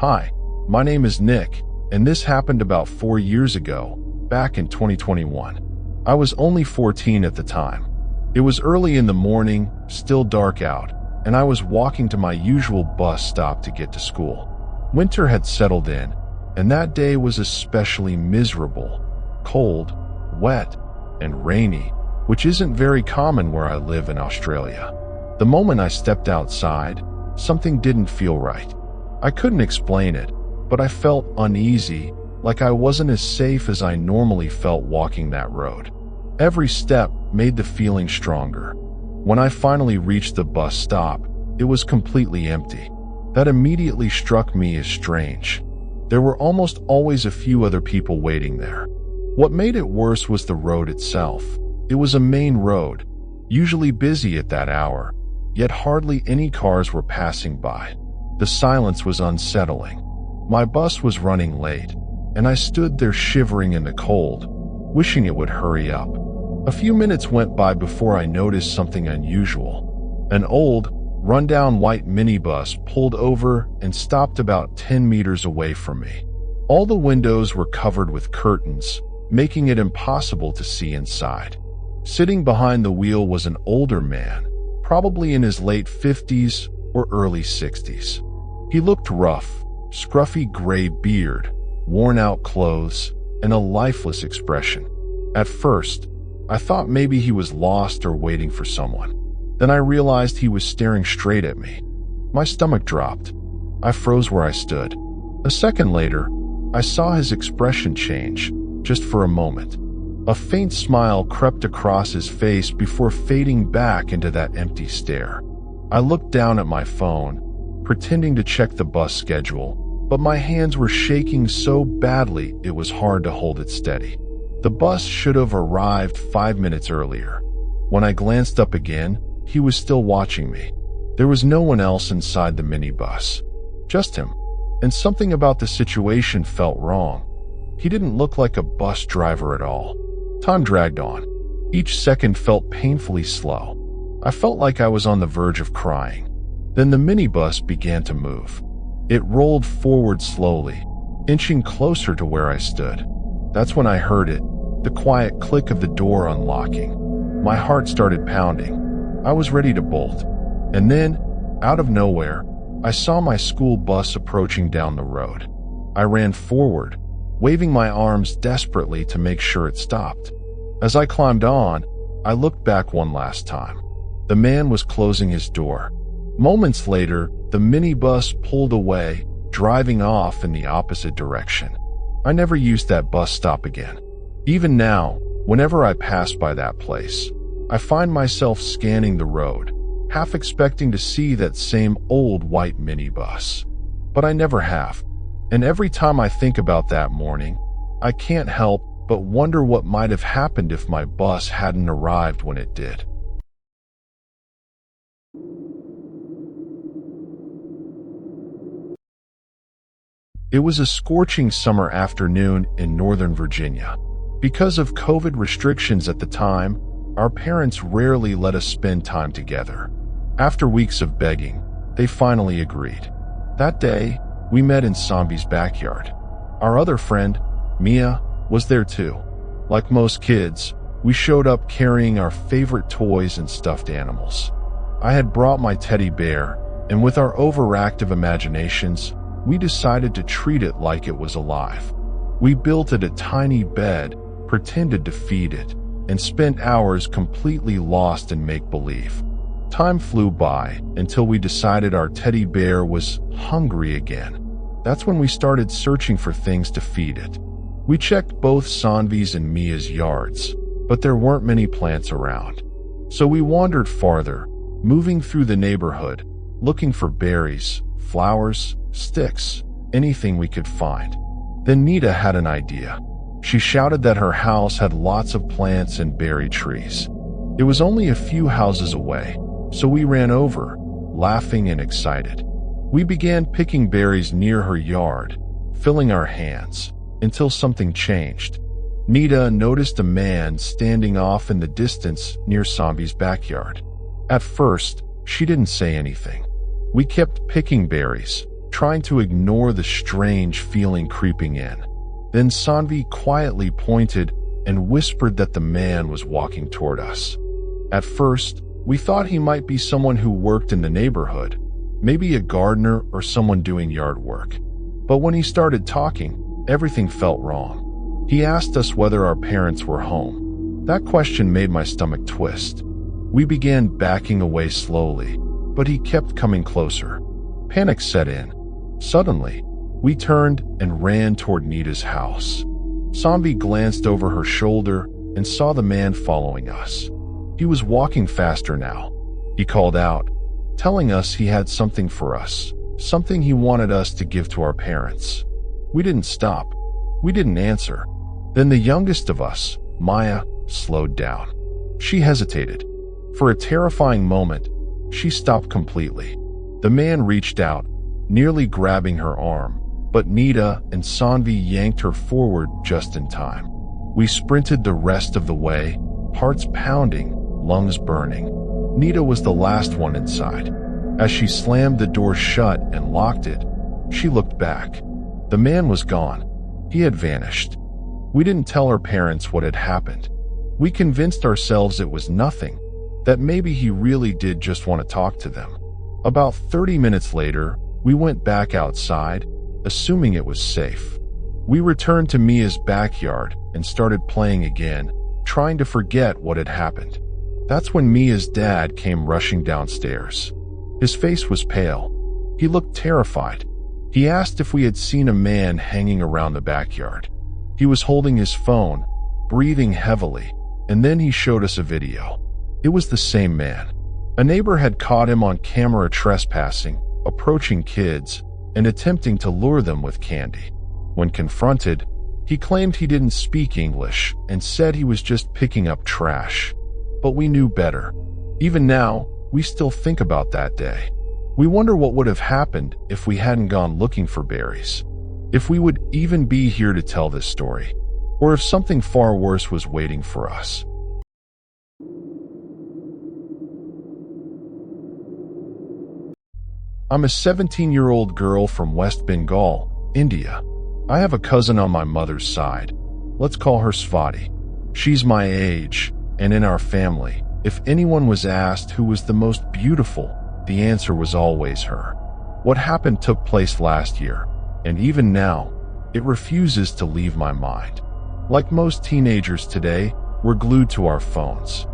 Hi, my name is Nick, and this happened about 4 years ago, back in 2021. I was only 14 at the time. It was early in the morning, still dark out, and I was walking to my usual bus stop to get to school. Winter had settled in, and that day was especially miserable, cold, wet, and rainy, which isn't very common where I live in Australia. The moment I stepped outside, something didn't feel right. I couldn't explain it, but I felt uneasy, like I wasn't as safe as I normally felt walking that road. Every step made the feeling stronger. When I finally reached the bus stop, it was completely empty. That immediately struck me as strange. There were almost always a few other people waiting there. What made it worse was the road itself. It was a main road, usually busy at that hour, yet hardly any cars were passing by. The silence was unsettling. My bus was running late, and I stood there shivering in the cold, wishing it would hurry up. A few minutes went by before I noticed something unusual. An old, run-down white minibus pulled over and stopped about 10 meters away from me. All the windows were covered with curtains, making it impossible to see inside. Sitting behind the wheel was an older man, probably in his late 50s or early 60s. He looked rough, scruffy gray beard, worn-out clothes, and a lifeless expression. At first, I thought maybe he was lost or waiting for someone. Then I realized he was staring straight at me. My stomach dropped. I froze where I stood. A second later, I saw his expression change, just for a moment. A faint smile crept across his face before fading back into that empty stare. I looked down at my phone, pretending to check the bus schedule, but my hands were shaking so badly it was hard to hold it steady. The bus should have arrived 5 minutes earlier. When I glanced up again, he was still watching me. There was no one else inside the minibus. Just him. And something about the situation felt wrong. He didn't look like a bus driver at all. Time dragged on. Each second felt painfully slow. I felt like I was on the verge of crying. Then the minibus began to move. It rolled forward slowly, inching closer to where I stood. That's when I heard it, the quiet click of the door unlocking. My heart started pounding. I was ready to bolt. And then, out of nowhere, I saw my school bus approaching down the road. I ran forward, waving my arms desperately to make sure it stopped. As I climbed on, I looked back one last time. The man was closing his door. Moments later, the minibus pulled away, driving off in the opposite direction. I never used that bus stop again. Even now, whenever I pass by that place, I find myself scanning the road, half expecting to see that same old white minibus. But I never have. And every time I think about that morning, I can't help but wonder what might have happened if my bus hadn't arrived when it did. It was a scorching summer afternoon in Northern Virginia. Because of COVID restrictions at the time, our parents rarely let us spend time together. After weeks of begging, they finally agreed. That day, we met in Sambi's backyard. Our other friend, Mia, was there too. Like most kids, we showed up carrying our favorite toys and stuffed animals. I had brought my teddy bear, and with our overactive imaginations, we decided to treat it like it was alive. We built it a tiny bed, pretended to feed it, and spent hours completely lost in make-believe. Time flew by until we decided our teddy bear was hungry again. That's when we started searching for things to feed it. We checked both Sanvi's and Mia's yards, but there weren't many plants around. So we wandered farther, moving through the neighborhood, looking for berries, flowers, sticks, anything we could find. Then Nita had an idea. She shouted that her house had lots of plants and berry trees. It was only a few houses away, so we ran over, laughing and excited. We began picking berries near her yard, filling our hands, until something changed. Nita noticed a man standing off in the distance near Sambi's backyard. At first, she didn't say anything. We kept picking berries, trying to ignore the strange feeling creeping in. Then Sanvi quietly pointed and whispered that the man was walking toward us. At first, we thought he might be someone who worked in the neighborhood, maybe a gardener or someone doing yard work. But when he started talking, everything felt wrong. He asked us whether our parents were home. That question made my stomach twist. We began backing away slowly, but he kept coming closer. Panic set in. Suddenly, we turned and ran toward Nita's house. Sanvi glanced over her shoulder and saw the man following us. He was walking faster now. He called out, telling us he had something for us, something he wanted us to give to our parents. We didn't stop. We didn't answer. Then the youngest of us, Maya, slowed down. She hesitated. For a terrifying moment, she stopped completely. The man reached out, nearly grabbing her arm, but Nita and Sanvi yanked her forward just in time. We sprinted the rest of the way, hearts pounding, lungs burning. Nita was the last one inside. As she slammed the door shut and locked it, she looked back. The man was gone. He had vanished. We didn't tell our parents what had happened. We convinced ourselves it was nothing, that maybe he really did just want to talk to them. About 30 minutes later, we went back outside, assuming it was safe. We returned to Mia's backyard and started playing again, trying to forget what had happened. That's when Mia's dad came rushing downstairs. His face was pale. He looked terrified. He asked if we had seen a man hanging around the backyard. He was holding his phone, breathing heavily, and then he showed us a video. It was the same man. A neighbor had caught him on camera trespassing, approaching kids, and attempting to lure them with candy. When confronted, he claimed he didn't speak English and said he was just picking up trash. But we knew better. Even now, we still think about that day. We wonder what would have happened if we hadn't gone looking for berries. If we would even be here to tell this story. Or if something far worse was waiting for us. I'm a 17-year-old girl from West Bengal, India. I have a cousin on my mother's side. Let's call her Swati. She's my age, and in our family, if anyone was asked who was the most beautiful, the answer was always her. What happened took place last year, and even now, it refuses to leave my mind. Like most teenagers today, we're glued to our phones.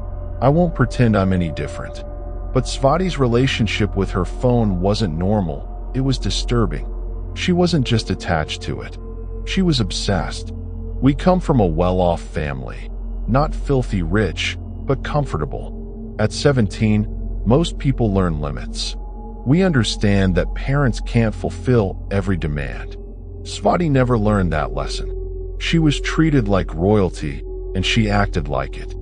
I won't pretend I'm any different. But Swati's relationship with her phone wasn't normal, it was disturbing. She wasn't just attached to it. She was obsessed. We come from a well-off family. Not filthy rich, but comfortable. At 17, most people learn limits. We understand that parents can't fulfill every demand. Swati never learned that lesson. She was treated like royalty, and she acted like it.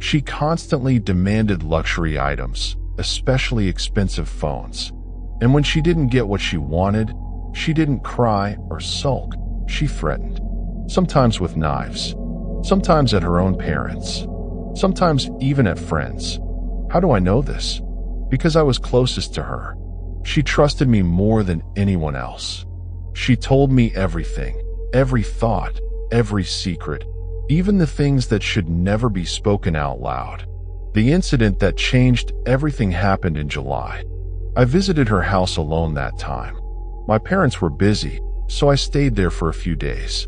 She constantly demanded luxury items, especially expensive phones. And when she didn't get what she wanted, she didn't cry or sulk. She threatened. Sometimes with knives. Sometimes at her own parents. Sometimes even at friends. How do I know this? Because I was closest to her. She trusted me more than anyone else. She told me everything, every thought, every secret, even the things that should never be spoken out loud. The incident that changed everything happened in July. I visited her house alone that time. My parents were busy, so I stayed there for a few days.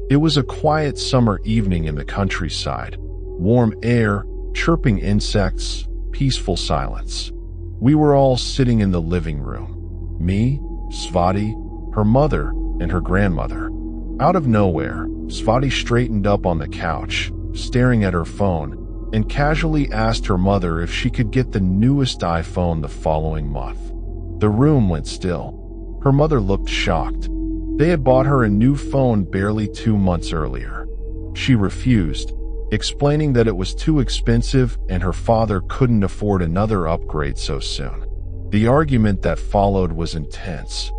It was a quiet summer evening in the countryside. Warm air, chirping insects, peaceful silence. We were all sitting in the living room. Me, Swati, her mother, and her grandmother. Out of nowhere, Swati straightened up on the couch, staring at her phone, and casually asked her mother if she could get the newest iPhone the following month. The room went still. Her mother looked shocked. They had bought her a new phone barely 2 months earlier. She refused, explaining that it was too expensive and her father couldn't afford another upgrade so soon. The argument that followed was intense.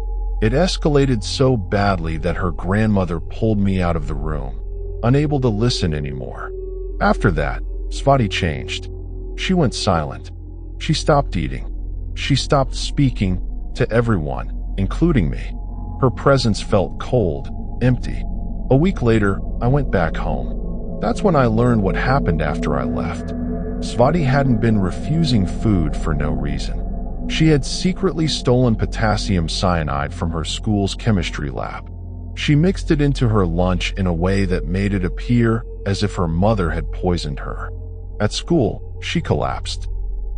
It escalated so badly that her grandmother pulled me out of the room, unable to listen anymore. After that, Swati changed. She went silent. She stopped eating. She stopped speaking to everyone, including me. Her presence felt cold, empty. A week later, I went back home. That's when I learned what happened after I left. Svati hadn't been refusing food for no reason. She had secretly stolen potassium cyanide from her school's chemistry lab. She mixed it into her lunch in a way that made it appear as if her mother had poisoned her. At school, she collapsed.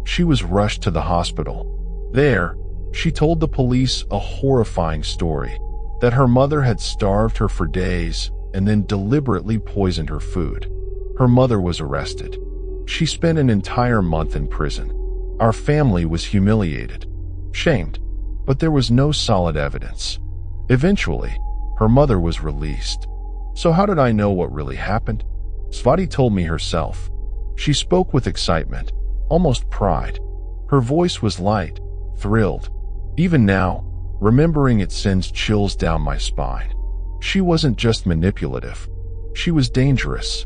She was rushed to the hospital. There, she told the police a horrifying story, that her mother had starved her for days and then deliberately poisoned her food. Her mother was arrested. She spent an entire month in prison. Our family was humiliated, shamed, but there was no solid evidence. Eventually, her mother was released. So how did I know what really happened? Svati told me herself. She spoke with excitement, almost pride. Her voice was light, thrilled. Even now, remembering it sends chills down my spine. She wasn't just manipulative. She was dangerous.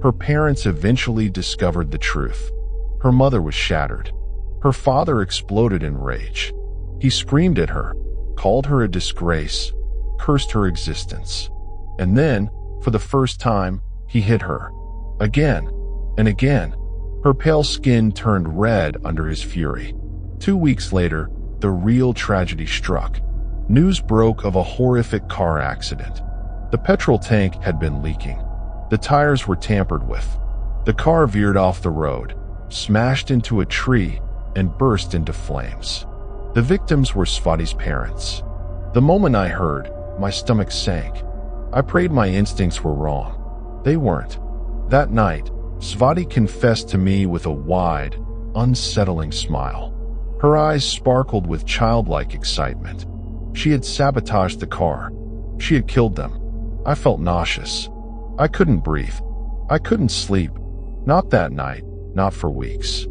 Her parents eventually discovered the truth. Her mother was shattered. Her father exploded in rage. He screamed at her, called her a disgrace, cursed her existence. And then, for the first time, he hit her. Again and again. Her pale skin turned red under his fury. 2 weeks later, the real tragedy struck. News broke of a horrific car accident. The petrol tank had been leaking. The tires were tampered with. The car veered off the road, smashed into a tree, and burst into flames. The victims were Svati's parents. The moment I heard, my stomach sank. I prayed my instincts were wrong. They weren't. That night, Svati confessed to me with a wide, unsettling smile. Her eyes sparkled with childlike excitement. She had sabotaged the car. She had killed them. I felt nauseous. I couldn't breathe. I couldn't sleep. Not that night, not for weeks.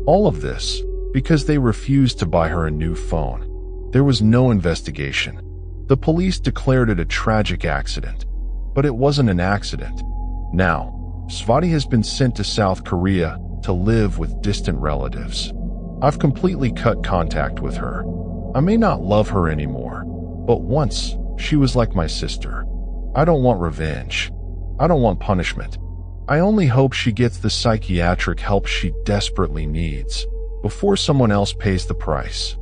All of this because they refused to buy her a new phone. There was no investigation. The police declared it a tragic accident. But it wasn't an accident. Now, Svati has been sent to South Korea to live with distant relatives. I've completely cut contact with her. I may not love her anymore, but once she was like my sister. I don't want revenge. I don't want punishment. I only hope she gets the psychiatric help she desperately needs before someone else pays the price.